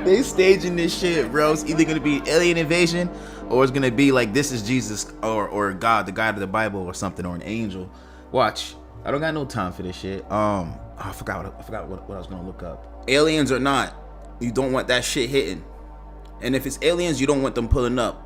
They staging this shit, bro. It's either gonna be alien invasion, or it's gonna be like this is Jesus or God, the God of the Bible, or something, or an angel. Watch. I don't got no time for this shit. I forgot what I was gonna look up. Aliens or not, you don't want that shit hitting. And if it's aliens, you don't want them pulling up.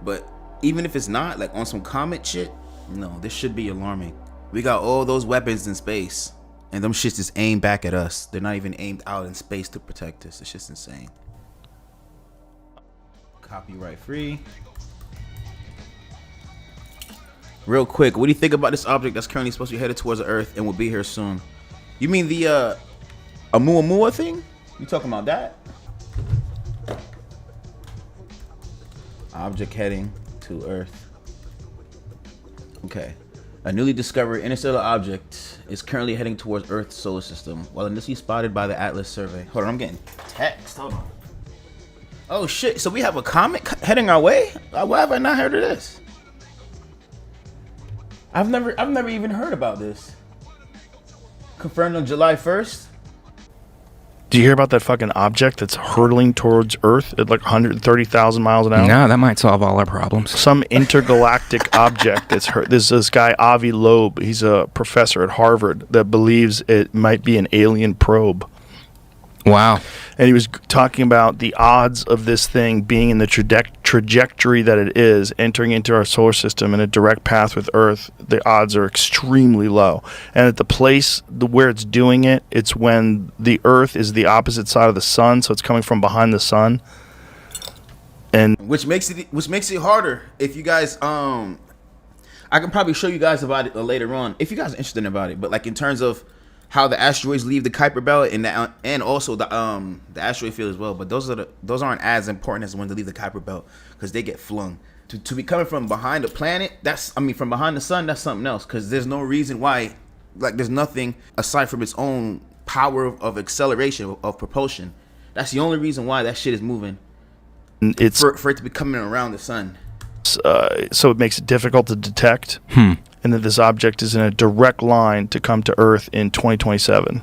But even if it's not, like on some comet shit, no, this should be alarming. We got all those weapons in space, and them shits is aimed back at us. They're not even aimed out in space to protect us. It's just insane. Copyright free. Real quick, what do you think about this object that's currently supposed to be headed towards the Earth and will be here soon? You mean the Oumuamua thing? You talking about that? Object heading to Earth. Okay. A newly discovered interstellar object is currently heading towards Earth's solar system, while initially spotted by the Atlas survey. Hold on, I'm getting text. Hold on. Oh shit! So we have a comet heading our way? Why have I not heard of this? I've never even heard about this. Confirmed on July 1st. Do you hear about that fucking object that's hurtling towards Earth at like 130,000 miles an hour? No, that might solve all our problems. Some intergalactic object that's hurt. There's this guy, Avi Loeb. He's a professor at Harvard that believes it might be an alien probe. Wow. And he was talking about the odds of this thing being in the trajectory that it is, entering into our solar system in a direct path with Earth. The odds are extremely low. And at the place where it's doing it, it's when the Earth is the opposite side of the sun, so it's coming from behind the sun. And which makes it harder. If you guys I can probably show you guys about it later on if you guys are interested about it. But like in terms of how the asteroids leave the Kuiper Belt and also the asteroid field as well, but those aren't as important as the ones that leave the Kuiper Belt because they get flung. To be coming from behind the planet, from behind the sun, that's something else. Because there's no reason why, like there's nothing aside from its own power of acceleration of propulsion. That's the only reason why that shit is moving. It's for it to be coming around the sun. So it makes it difficult to detect. And that this object is in a direct line to come to Earth in 2027.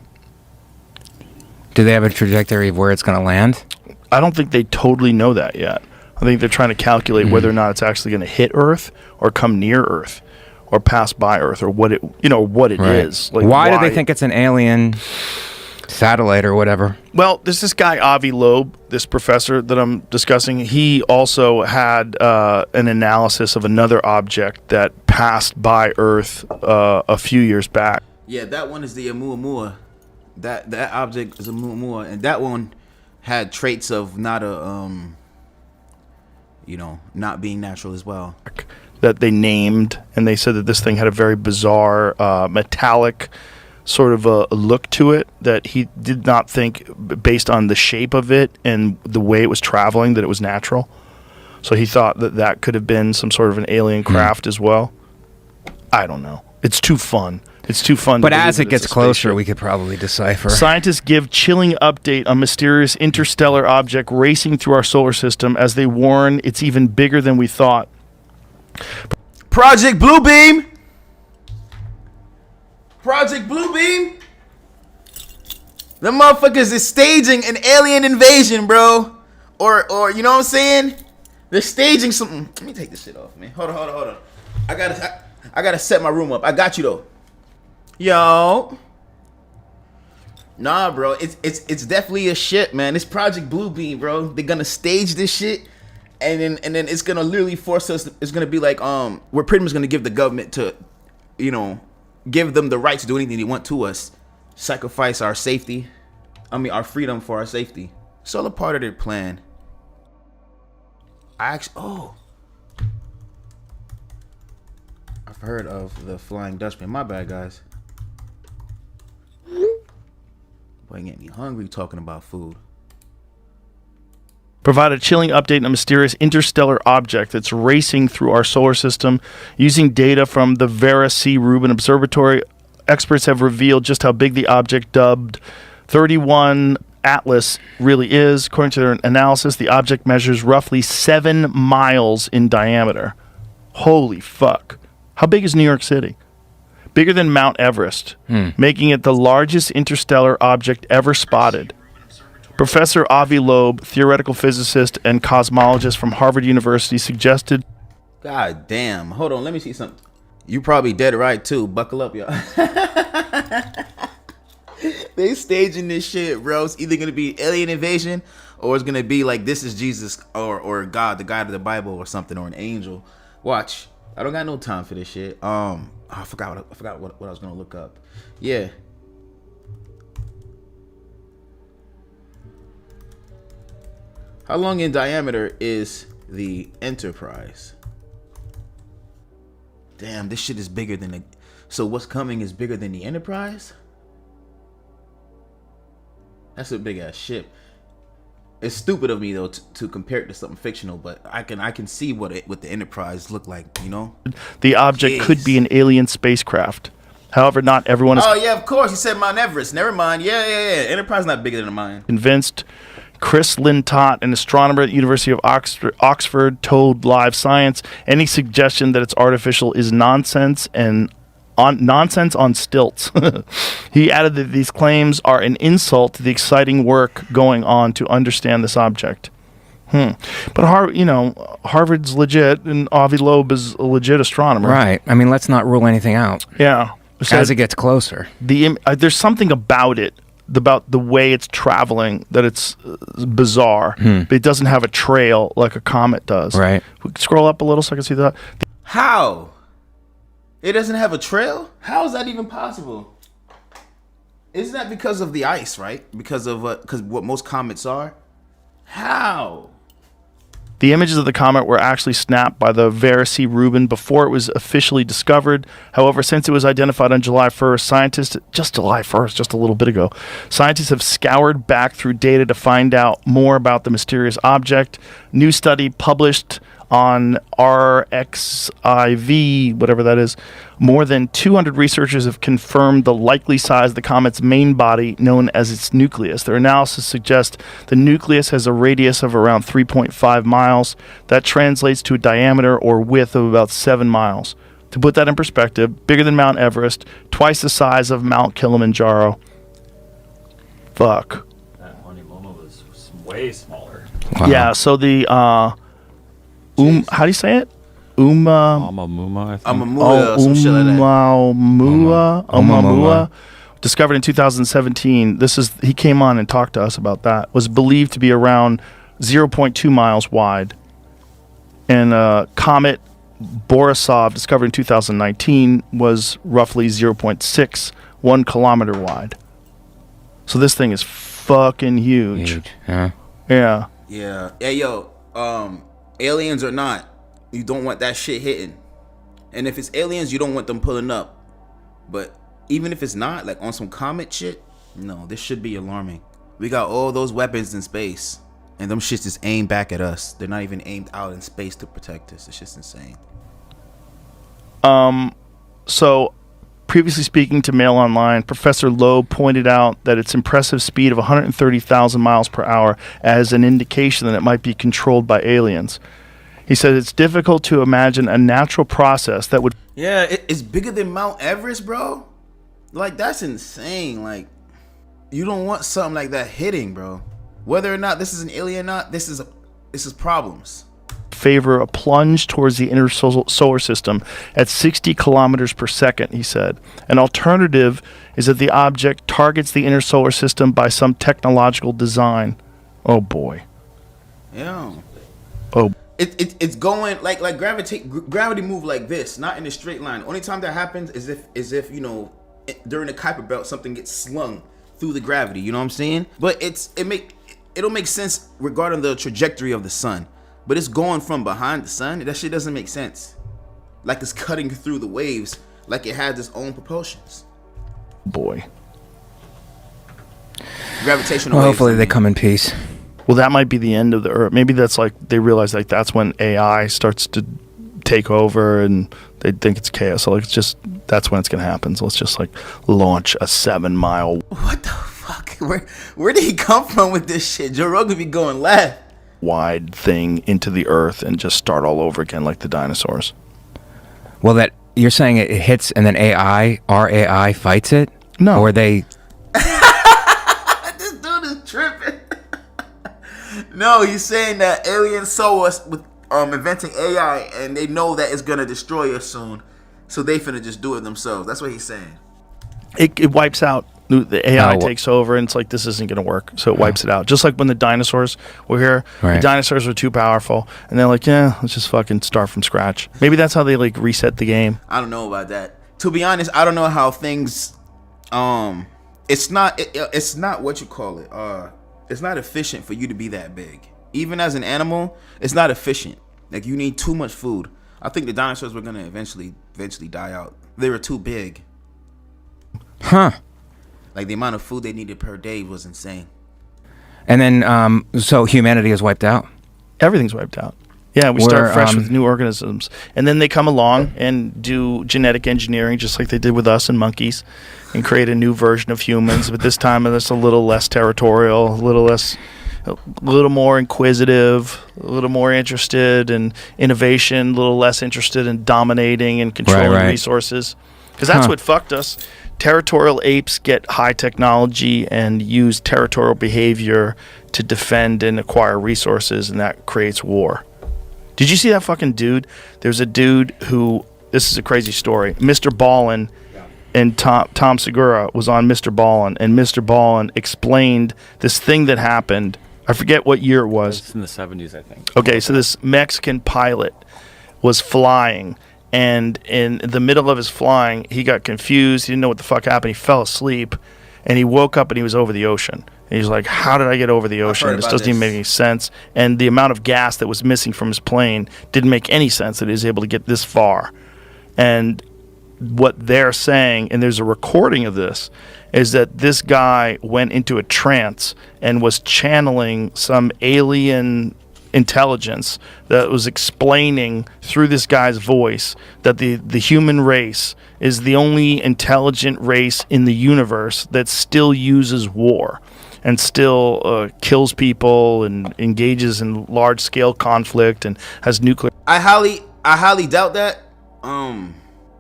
Do they have a trajectory of where it's going to land? I don't think they totally know that yet. I think they're trying to calculate whether or not it's actually going to hit Earth or come near Earth or pass by Earth or what it is. Like why do they think it's an alien satellite or whatever? Well, there's this guy Avi Loeb, this professor that I'm discussing. He also had an analysis of another object that passed by Earth a few years back. Yeah, that one is the Oumuamua. That object is Oumuamua, and that one had traits of not not being natural as well. That they named, and they said that this thing had a very bizarre metallic sort of a look to it that he did not think, based on the shape of it and the way it was traveling, that it was natural. So he thought that could have been some sort of an alien craft as well. I don't know. It's too fun. It's too fun. But as it gets closer, we could probably decipher. Scientists give chilling update on mysterious interstellar object racing through our solar system as they warn it's even bigger than we thought. Project Bluebeam. Project Bluebeam. The motherfuckers is staging an alien invasion, bro. Or you know what I'm saying? They're staging something. Let me take this shit off, man. Hold on. I gotta set my room up. I got you though. Yo. Nah, bro. It's definitely a shit, man. It's Project Bluebeam, bro. They're gonna stage this shit, and then it's gonna literally force us. It's gonna be like we're pretty much gonna give the government to, give them the right to do anything they want to us. Sacrifice our safety. Our freedom for our safety. It's all a part of their plan. I've heard of the Flying Dutchman. My bad, guys. Boy, getting me hungry talking about food. Provide a chilling update on a mysterious interstellar object that's racing through our solar system. Using data from the Vera C. Rubin Observatory, experts have revealed just how big the object dubbed 31 Atlas really is. According to their analysis, the object measures roughly 7 miles in diameter. Holy fuck. How big is New York City? Bigger than Mount Everest, making it the largest interstellar object ever spotted. Professor Avi Loeb, theoretical physicist and cosmologist from Harvard University, suggested. God damn. Hold on, let me see something. You probably dead right too. Buckle up, y'all. They staging this shit, bro. It's either gonna be alien invasion or it's gonna be like this is Jesus or God, the God of the Bible or something, or an angel. Watch. I don't got no time for this shit. I forgot what I was gonna look up. Yeah. How long in diameter is the Enterprise? Damn, this shit is bigger than the. So what's coming is bigger than the Enterprise? That's a big ass ship. It's stupid of me though to compare it to something fictional, but I can see what the Enterprise looked like, you know. The object could be an alien spacecraft. However, not everyone is. Oh yeah, of course. You said Mount Everest. Never mind. Yeah. Enterprise not bigger than mine. Convinced. Chris Lintott, an astronomer at the University of Oxford, told Live Science any suggestion that it's artificial is nonsense and nonsense on stilts. He added that these claims are an insult to the exciting work going on to understand this object. But Harvard's legit, and Avi Loeb is a legit astronomer. Right. I mean, let's not rule anything out. Yeah. As it gets closer. There's something about it, about the way it's traveling, that it's bizarre. But it doesn't have a trail like a comet does. Right. We can scroll up a little so I can see that. How? It doesn't have a trail? How is that even possible? Isn't that because of the ice, right? Because what most comets are? How? The images of the comet were actually snapped by the Vera C. Rubin before it was officially discovered. However, since it was identified on July 1st, just a little bit ago, scientists have scoured back through data to find out more about the mysterious object. New study published on RXIV, whatever that is, more than 200 researchers have confirmed the likely size of the comet's main body, known as its nucleus. Their analysis suggests the nucleus has a radius of around 3.5 miles. That translates to a diameter or width of about 7 miles. To put that in perspective, bigger than Mount Everest, twice the size of Mount Kilimanjaro. Fuck. That Honeymoon was way smaller. Wow. Yeah, so the how do you say it? Amamuma, I think. Amamua, some shit like that. Oumuamua, discovered in 2017. He came on and talked to us about that. Was believed to be around 0.2 miles wide. And comet Borisov, discovered in 2019, was roughly 0.61 kilometer wide. So this thing is fucking huge. Huh? Yeah. Yeah. Hey, yo, aliens or not, you don't want that shit hitting. And if it's aliens, you don't want them pulling up. But even if it's not, like on some comet shit, no, this should be alarming. We got all those weapons in space, and them shits is aimed back at us. They're not even aimed out in space to protect us. It's just insane. So, previously speaking to Mail Online, Professor Loeb pointed out that its impressive speed of 130,000 miles per hour as an indication that it might be controlled by aliens. He said it's difficult to imagine a natural process that would... Yeah, it's bigger than Mount Everest, bro. Like, that's insane. Like, you don't want something like that hitting, bro. Whether or not this is an alien or not, this is problems. favor a plunge towards the inner solar system at 60 kilometers per second, he said. An alternative is that the object targets the inner solar system by some technological design. Oh, boy. Yeah. Oh. It's going like gravity move like this, not in a straight line. Only time that happens is if you know, during the Kuiper belt something gets slung through the gravity. You know what I'm saying? But it'll make sense regarding the trajectory of the sun. But it's going from behind the sun. That shit doesn't make sense. Like it's cutting through the waves, like it has its own propulsions. Boy. Gravitational Well, waves. hopefully they come in peace. Well, that might be the end of the Earth. Maybe that's like they realize like that's when AI starts to take over and they think it's chaos. So like it's just that's when it's gonna happen. So let's just like launch a 7-mile. What the fuck? Where did he come from with this shit? Joe Rogan be going left. Wide thing into the Earth and just start all over again like the dinosaurs. Well, that you're saying it hits and then our AI fights it? No. Or they... This dude is tripping. No, he's saying that aliens saw us with inventing AI, and they know that it's gonna destroy us soon, so they finna just do it themselves. That's what he's saying. It wipes out. The AI Oh, takes over, and it's like, this isn't going to work. So it wipes it out. Just like when the dinosaurs were here, the Right. dinosaurs were too powerful, and they're like, yeah, let's just fucking start from scratch. Maybe that's how they like reset the game. I don't know about that. To be honest, I don't know how things. It's not. It's not what you call it. It's not efficient for you to be that big. Even as an animal, it's not efficient. Like, you need too much food. I think the dinosaurs were gonna eventually die out. They were too big. Huh. Like, the amount of food they needed per day was insane. And then, so humanity is wiped out? Everything's wiped out. Yeah, we start fresh with new organisms. And then they come along and do genetic engineering, just like they did with us and monkeys, and create a new version of humans. But this time it's a little less territorial, a little more inquisitive, a little more interested in innovation, a little less interested in dominating and controlling Right. resources. Because that's what fucked us. Territorial apes get high technology and use territorial behavior to defend and acquire resources, and that creates war. Did you see that fucking dude? There's a dude who, this is a crazy story. Mr. Ballin and Tom Segura was on Mr. Ballin, and Mr. Ballin explained this thing that happened. I forget what year it was. It's in the 70s, I think. Okay, so this Mexican pilot was flying, and in the middle of his flying, he got confused. He didn't know what the fuck happened. He fell asleep, and he woke up and he was over the ocean. And he's like, how did I get over the ocean? This doesn't even make any sense. And the amount of gas that was missing from his plane didn't make any sense that he was able to get this far. And what they're saying, and there's a recording of this, is that this guy went into a trance and was channeling some alien intelligence that was explaining through this guy's voice that the human race is the only intelligent race in the universe that still uses war and still kills people and engages in large-scale conflict and has nuclear. I highly doubt that. I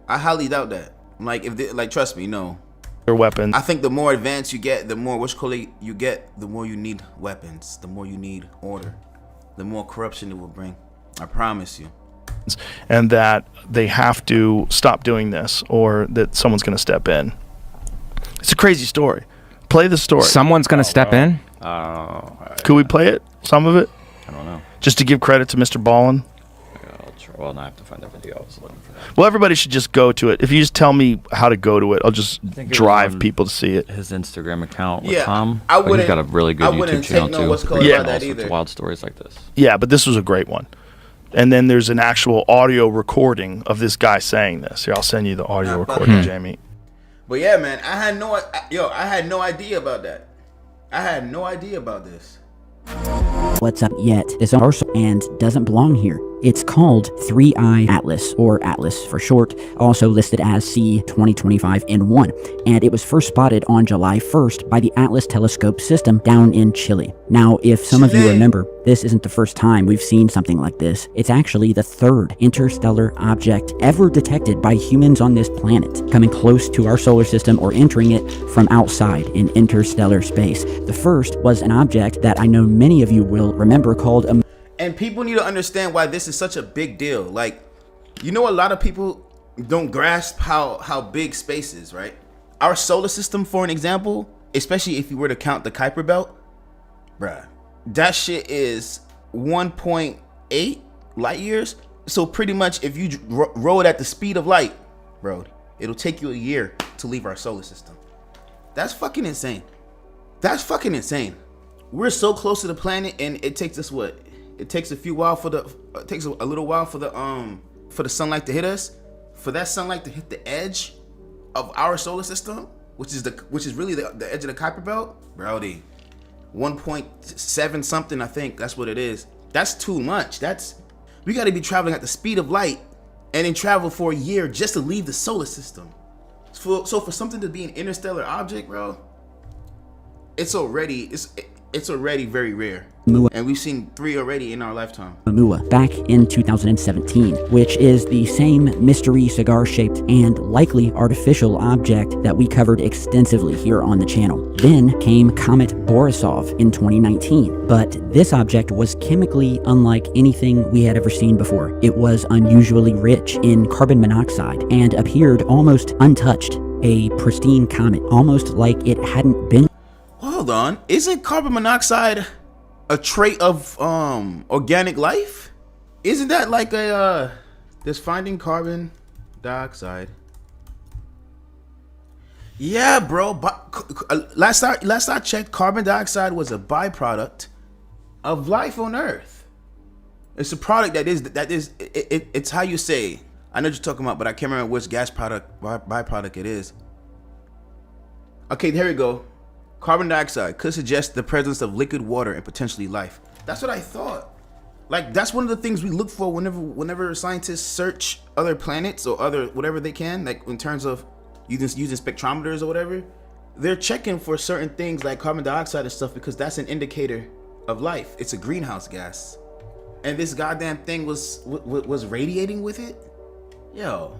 highly doubt that. Like, if they, like, trust me, no. Weapons. I think the more advanced you get, the more you get, the more you need weapons, the more you need order, the more corruption it will bring. I promise you. And that they have to stop doing this, or that someone's going to step in. It's a crazy story. Play the story. Someone's going to step in? Could we play it? Some of it? I don't know. Just to give credit to Mr. Ballin? I'll try. Well, now I have to find that video. I was looking for that. Well, everybody should just go to it. If you just tell me how to go to it, I'll just think it was drive on people to see it. His Instagram account with Yeah, Tom. I But wouldn't. He's got a really good I YouTube wouldn't channel take too. no what's called Yeah. about All that sorts of either. wild stories like this. Yeah, but this was a great one. And then there's an actual audio recording of this guy saying this. Here, I'll send you the audio recording, Jamie. But yeah, man, I had no idea about that. I had no idea about this. What's up yet is universal and doesn't belong here. It's called 3-Eye Atlas, or Atlas for short, also listed as C2025N1, and it was first spotted on July 1st by the Atlas Telescope System down in Chile. Now, if some of you Chile. remember, this isn't the first time we've seen something like this. It's actually the third interstellar object ever detected by humans on this planet, coming close to our solar system or entering it from outside in interstellar space. The first was an object that I know many of you will remember called a... And people need to understand why this is such a big deal. Like, you know, a lot of people don't grasp how big space is, right? Our solar system, for an example, especially if you were to count the Kuiper Belt, bruh, that shit is 1.8 light years. So pretty much if you roll it at the speed of light, bro, it'll take you a year to leave our solar system. That's fucking insane. That's fucking insane. We're so close to the planet, and it takes us what? It takes a little while for the sunlight to hit us. For that sunlight to hit the edge of our solar system, which is really the edge of the Kuiper Belt, Brody, 1.7 something, I think that's what it is. That's too much. We got to be traveling at the speed of light, and then travel for a year just to leave the solar system. So for something to be an interstellar object, bro, it's already very rare. Mua. And we've seen 3 already in our lifetime. Oumuamua back in 2017, which is the same mystery cigar-shaped and likely artificial object that we covered extensively here on the channel. Then came Comet Borisov in 2019, but this object was chemically unlike anything we had ever seen before. It was unusually rich in carbon monoxide and appeared almost untouched, a pristine comet, almost like it hadn't been. Hold on, isn't carbon monoxide a trait of organic life? Isn't that like a this finding carbon dioxide? Yeah, bro. Last I checked, carbon dioxide was a byproduct of life on Earth. It's a product it's how you say. I know what you're talking about, but I can't remember which gas product byproduct it is. Okay, here we go. Carbon dioxide could suggest the presence of liquid water and potentially life. That's what I thought. Like, that's one of the things we look for whenever scientists search other planets or other whatever they can, like in terms of using spectrometers or whatever. They're checking for certain things like carbon dioxide and stuff because that's an indicator of life. It's a greenhouse gas. And this goddamn thing was radiating with it? Yo.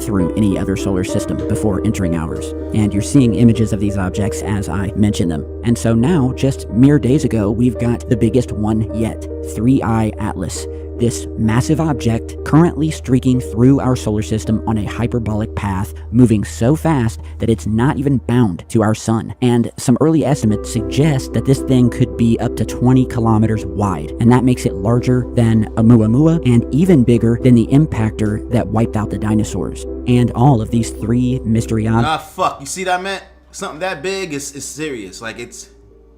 Through any other solar system before entering ours, and you're seeing images of these objects as I mention them. And so now, just mere days ago, we've got the biggest one yet, 3I Atlas. This massive object currently streaking through our solar system on a hyperbolic path, moving so fast that it's not even bound to our sun. And some early estimates suggest that this thing could be up to 20 kilometers wide, and that makes it larger than Oumuamua and even bigger than the impactor that wiped out the dinosaurs. And all of these 3 mystery Fuck, you see that, man? Something that big is serious. Like, it's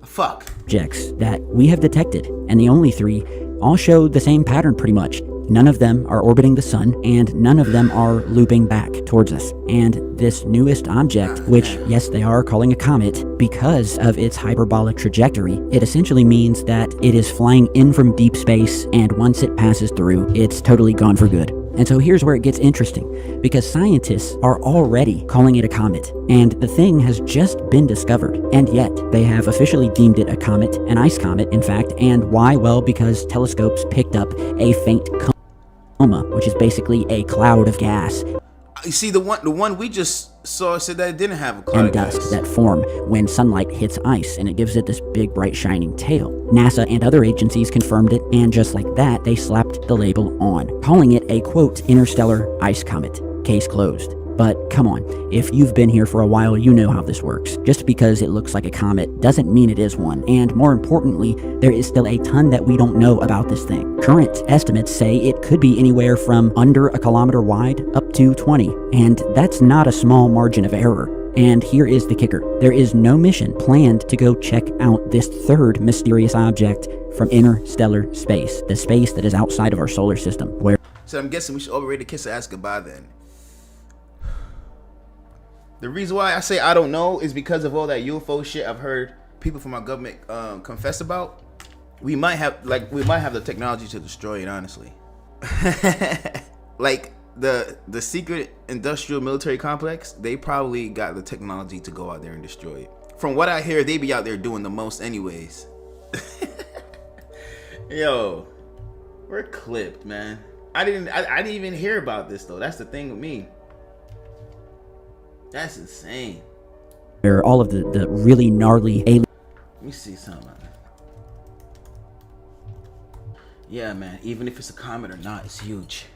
fuck. Objects that we have detected, and the only 3 all show the same pattern pretty much. None of them are orbiting the sun, and none of them are looping back towards us. And this newest object, which, yes, they are calling a comet, because of its hyperbolic trajectory, it essentially means that it is flying in from deep space, and once it passes through, it's totally gone for good. And so here's where it gets interesting, because scientists are already calling it a comet, and the thing has just been discovered, and yet they have officially deemed it a comet, an ice comet, in fact. And why? Well, because telescopes picked up a faint coma, which is basically a cloud of gas. You see, the one we just saw said that it didn't have a cloud And of gas. dust that form when sunlight hits ice, and it gives it this big, bright, shining tail. NASA and other agencies confirmed it, and just like that, they slapped the label on, calling it a, quote, interstellar ice comet. Case closed. But come on, if you've been here for a while, you know how this works. Just because it looks like a comet doesn't mean it is one, and more importantly, there is still a ton that we don't know about this thing. Current estimates say it could be anywhere from under a kilometer wide up to 20, and that's not a small margin of error. And here is the kicker. There is no mission planned to go check out this 3rd mysterious object from interstellar space, the space that is outside of our solar system, where... So I'm guessing we should all be ready to kiss and ask goodbye then. The reason why I say I don't know is because of all that UFO shit I've heard people from our government confess about. We might have the technology to destroy it, honestly. Like the secret industrial military complex, they probably got the technology to go out there and destroy it. From what I hear, they be out there doing the most anyways. Yo, we're clipped, man. I didn't even hear about this though. That's the thing with me. That's insane. where all of the really gnarly alien... Let me see something. Yeah, man. Even if it's a comet or not, it's huge.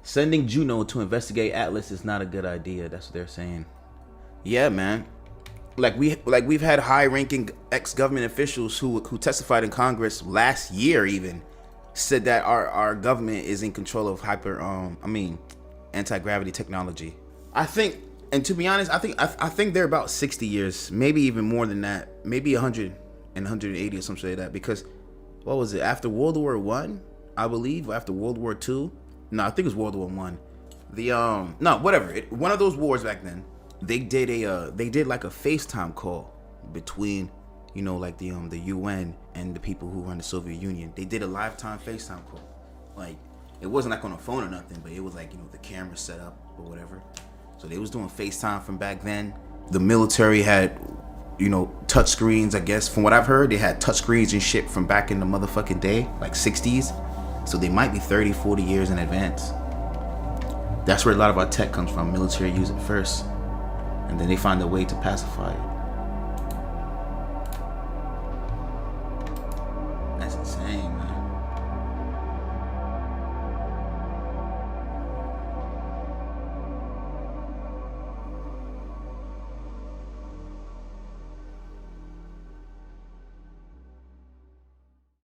Sending Juno to investigate Atlas is not a good idea. That's what they're saying. Yeah, man. We've had high-ranking ex-government officials who testified in Congress last year even said that our government is in control of anti-gravity technology. I think, and to be honest, I think they're about 60 years, maybe even more than that, maybe 100 and 180 or something like that. Because what was it, after World War I, I believe, or after World War II? No, I think it was World War I. One of those wars back then. They did like a FaceTime call between, the UN and the people who run the Soviet Union. They did a lifetime FaceTime call. Like, it wasn't like on a phone or nothing, but it was like, the camera set up or whatever. So they was doing FaceTime from back then. The military had you know, touch screens. I guess from what I've heard, they had touch screens and shit from back in the motherfucking day, like 60s. So they might be 30, 40 years in advance. That's where a lot of our tech comes from. Military use it first, and then they find a way to pacify it.